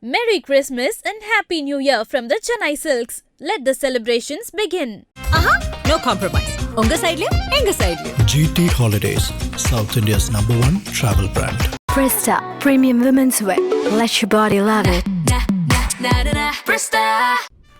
Merry Christmas and Happy New Year from the Chennai Silks. Let the celebrations begin. No compromise. உங்க சைடுலயும் எங்க சைடுலயும். GT Holidays, South India's #1 travel brand. Presta Premium Women's Wear. Let your body love it. Presta.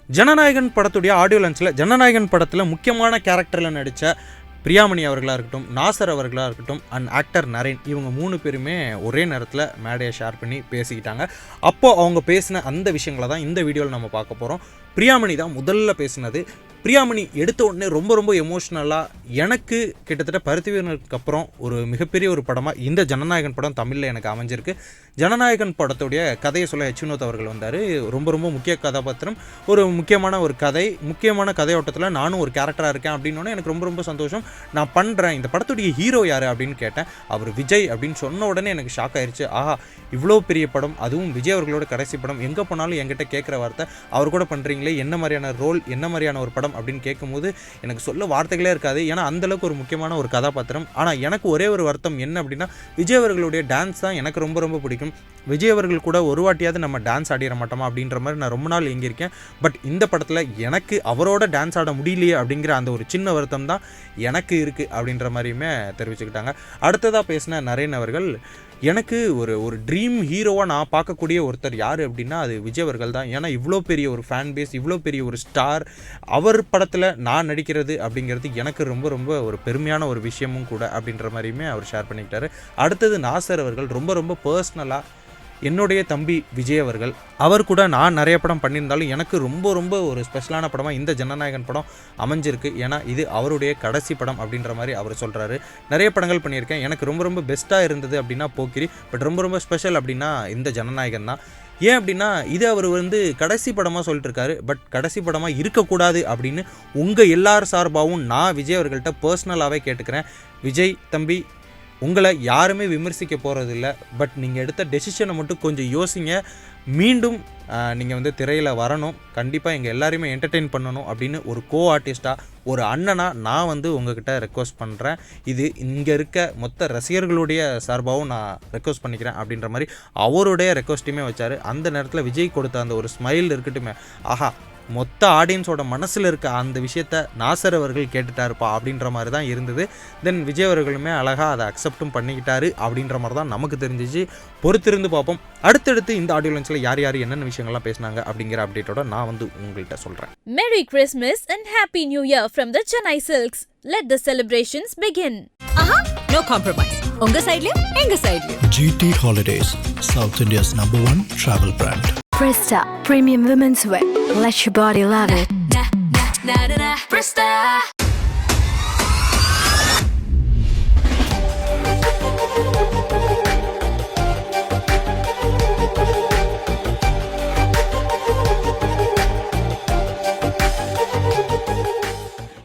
Jananayagan படத்துடைய audio லான்ச்சில் Jananayagan படத்தில் முக்கியமான கேரக்டரில் நடித்த பிரியாமணி அவர்களாக இருக்கட்டும், நாசர் அவர்களாக இருக்கட்டும் அண்ட் ஆக்டர் நரேன், இவங்க 3 பேருமே ஒரே நேரத்தில் மேடையை ஷேர் பண்ணி பேசிக்கிட்டாங்க. அப்போது அவங்க பேசின அந்த விஷயங்களை தான் இந்த வீடியோவில் நம்ம பார்க்க போகிறோம். பிரியாமணி தான் முதல்ல பேசினது. பிரியாமணி எடுத்த உடனே ரொம்ப எமோஷ்னலாக எனக்கு கிட்டத்தட்ட பருத்திவீரனுக்கு அப்புறம் ஒரு மிகப்பெரிய ஒரு படமாக இந்த ஜனநாயகன் படம் தமிழில் எனக்கு அமைஞ்சிருக்கு. ஜனநாயகன் படத்துடைய கதையை சொல்ல வினோத் அவர்கள் வந்தார். ரொம்ப முக்கிய கதாபாத்திரம், ஒரு முக்கியமான கதையோட்டத்தில் நானும் ஒரு கேரக்டராக இருக்கேன் அப்படின்னோடனே எனக்கு ரொம்ப சந்தோஷம். நான் பண்ணுறேன். இந்த படத்துடைய ஹீரோ யார் அப்படின்னு கேட்டேன். அவர் விஜய் அப்படின்னு சொன்ன உடனே எனக்கு ஷாக் ஆயிடுச்சு. ஆஹா, இவ்வளோ பெரிய படம், அதுவும் விஜய் அவர்களோட கடைசி படம், எங்கே போனாலும் என்கிட்ட கேட்குற வார்த்தை அவர் கூட பண்ணுறீங்களே, என்ன மாதிரியான ரோல், என்ன மாதிரியான ஒரு படம் அப்படின்னு கேட்கும்போது எனக்கு சொல்ல வார்த்தைகளே இருக்காது. ஏன்னா அந்தளவுக்கு ஒரு முக்கியமான ஒரு கதாபாத்திரம். ஆனால் எனக்கு ஒரே ஒரு வருத்தம் என்ன அப்படின்னா, விஜய் அவர்களுடைய டான்ஸ் தான் எனக்கு ரொம்ப பிடிக்கும். விஜய் அவர்கள் கூட ஒரு வாட்டியாவது நம்ம டான்ஸ் ஆடிட மாட்டோமா அப்படின்ற மாதிரி நான் ரொம்ப நாள் எங்கியிருக்கேன். பட் இந்த படத்தில் எனக்கு அவரோட டான்ஸ் ஆட முடியலையே அப்படிங்கிற அந்த ஒரு சின்ன வருத்தம் தான் எனக்கு இருக்குது அப்படின்ற மாதிரியுமே தெரிவிச்சுக்கிட்டாங்க. அடுத்ததாக பேசின நரேன் அவர்கள், எனக்கு ஒரு ட்ரீம் ஹீரோவாக நான் பார்க்கக்கூடிய ஒருத்தர் யார் அப்படின்னா அது விஜய் அவர்கள் தான். ஏன்னா இவ்வளோ பெரிய ஒரு ஃபேன் பேஸ், இவ்வளோ பெரிய ஒரு ஸ்டார், அவர் படத்தில் நான் நடிக்கிறது அப்படிங்கிறது எனக்கு ரொம்ப ஒரு பெருமையான ஒரு விஷயமும் கூட அப்படின்ற மாதிரியுமே அவர் ஷேர் பண்ணிக்கிட்டாரு. அடுத்தது நாசர் அவர்கள் ரொம்ப பர்சனலாக என்னுடைய தம்பி விஜய் அவர்கள், அவர் கூட நான் நிறைய படம் பண்ணியிருந்தாலும் எனக்கு ரொம்ப ஒரு ஸ்பெஷலான படமாக இந்த ஜனநாயகன் படம் அமைஞ்சிருக்கு. ஏன்னா இது அவருடைய கடைசி படம் அப்படின்ற மாதிரி அவர் சொல்கிறாரு. நிறைய படங்கள் பண்ணியிருக்கேன், எனக்கு ரொம்ப பெஸ்ட்டாக இருந்தது அப்படின்னா போக்கிரி, பட் ரொம்ப ஸ்பெஷல் அப்படின்னா இந்த ஜனநாயகன் தான். ஏன் அப்படின்னா இது அவர் கடைசி படமாக சொல்லிட்டு இருக்காரு. பட் கடைசி படமாக இருக்கக்கூடாது அப்படின்னு உங்கள் எல்லார் சார்பாகவும் நான் விஜய் அவர்கள்ட்ட பர்சனலாகவே கேட்டுக்கிறேன். விஜய் தம்பி, உங்களை யாருமே விமர்சிக்க போகிறதில்ல. பட் நீங்கள் எடுத்த டெசிஷனை மட்டும் கொஞ்சம் யோசிங்க. மீண்டும் நீங்கள் திரையில் வரணும், கண்டிப்பாக எங்கள் எல்லாரையுமே என்டர்டெயின் பண்ணணும் அப்படின்னு ஒரு ஆர்டிஸ்ட்டாக, ஒரு அண்ணனாக நான் உங்ககிட்ட ரெக்வஸ்ட் பண்ணுறேன். இது இங்கே இருக்க மொத்த ரசிகர்களுடைய சார்பாகவும் நான் ரெக்வஸ்ட் பண்ணிக்கிறேன் அப்படின்ற மாதிரி அவருடைய ரெக்வஸ்ட்டையுமே வச்சார். அந்த நேரத்தில் விஜய் கொடுத்த அந்த ஒரு ஸ்மைல் இருக்கட்டுமே, ஆஹா, மொத்த ஆடியன்ஸோட மனசில் இருக்க அந்த விஷயத்த நாசர் அவர்கள் கேட்டுட்டாருப்பா அப்படின்ற மாதிரி தான் இருந்தது. தென் விஜய் அவர்களுமே அழகாக அதை அக்செப்டும் பண்ணிக்கிட்டாரு அப்படின்ற மாதிரி தான் நமக்கு தெரிஞ்சிச்சு. பொறுத்திருந்து பார்ப்போம். அடுத்தடுத்து இந்த ஆடியோ லான்ச்சில் யார் என்னென்ன விஷயங்கள்லாம் பேசினாங்க அப்படிங்கிற அப்டேட்டோட நான் உங்கள்கிட்ட சொல்கிறேன். Merry Christmas and Happy New Year from the Chennai Silks. Let the celebrations begin. No compromise. உங்க சைடுலயும் எங்க சைடுலயும். GT Holidays, South India's #1 travel brand. Presta Premium Women's Wear. Let your body love it. Presta.